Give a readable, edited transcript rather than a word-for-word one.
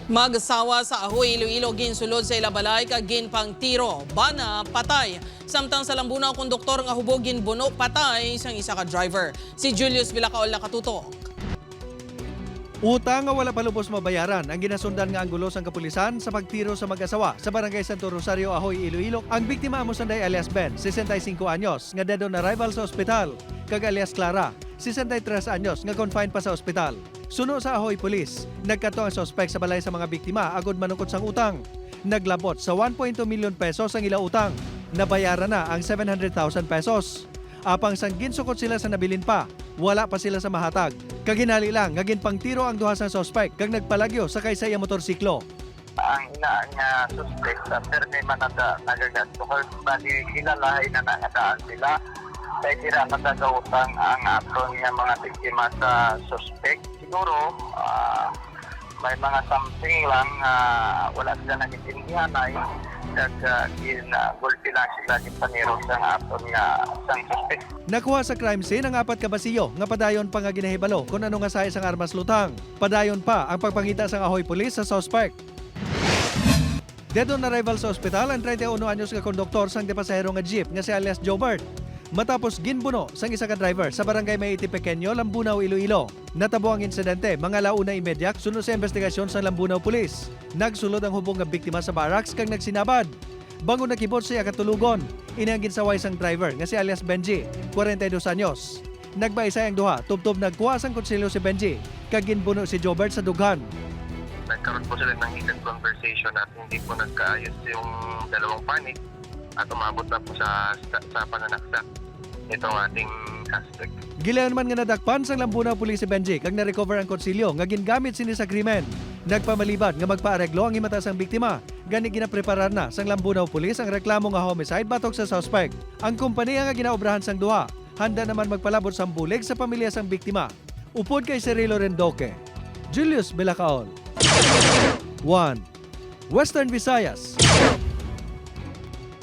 Mag-asawa sa Ahoy, Iloilo, ginsulod sa Ilabalay, kagin pang tiro, bana, patay. Samtang sa Lambunaw, konduktor nga hubog ginbuno, patay isang isa ka driver. Si Julius Vilacaol nakatutok. Utang nga wala pa lubos mabayaran ang ginasundan nga anggulo sang kapulisan sa pagtiro sa mag-asawa sa barangay Santo Rosario, Ahoy, Iloilo. Ang biktima amo sanday alias Ben, 65 anyos, nga dead on arrival sa ospital. Kag alias Clara, 63 anyos, nga confined pa sa ospital. Suno sa Ahoy Police, nagkato ang suspect sa balay sa mga biktima agod manukot sang utang. Naglabot sa 1.2 milyon pesos ang ila utang. Nabayaran na ang 700,000 pesos. Apang sang ginsukot sila sa nabilin pa, wala pa sila sa mahatag. Kaginali lang, ngagin pang tiro ang duha sang suspect kag nagpalagyo sa kaysaya motorsiklo. Ang ina nga suspect sa permi manada nagagat tukol bali sila lahay na nangadaan sila kaya sila natagautang ang aton nga mga biktima sa suspect. Siguro may mga something lang wala sila nagitindihan ay gulpi lang sila gipaniro sa aton nga sang suspect. Nakuha sa crime scene ang 4 ka basiyo nga padayon pa nga ginahibalo kung ano nga sae sang armas lutang. Padayon pa ang pagpangita sang Ahoy Police sa suspect. Dead on arrival sa ospital ang 31 anyos nga konduktor sang depasahero nga jeep nga si alias Jobert. Matapos ginbuno sang isa ka driver sa barangay Mayiti Pequeño, Lambunaw, Iloilo. Natabo ang insidente mga 1:30 sunod sa investigasyon sa Lambunaw Police. Nagsulod ang hubong nga biktima sa barracks kag nagsinabad. Bango nakibot siya katulugon. Inangin sa sang driver nga si alias Benji, 42 anyos. Nagbaisay ang duha, tubtob nagkuha sang konselyo si Benji kag ginbuno si Jobert sa dughan. Nagkaroon po sila ng heated conversation at hindi po nagkaayos yung dalawang panig at umabot na po sa pananaksak itong ating suspect. Gilayan man nga nadakpan sang Lambunaw Police si Benji kag na-recover ang konsilyo nga gingamit sini sa krimen. Nagpamalibad nga magpaareglo ang himata sang biktima. Gani ginapreparar na sang Lambunaw Police ang reklamo nga homicide batok sa suspect. Ang kompanya nga ginaobrahan sang duha, handa naman magpalabot sang bulig sa pamilya sang biktima. Upod kay Cirilo Rendoque, Julius Vilacaol. 1. Western Visayas.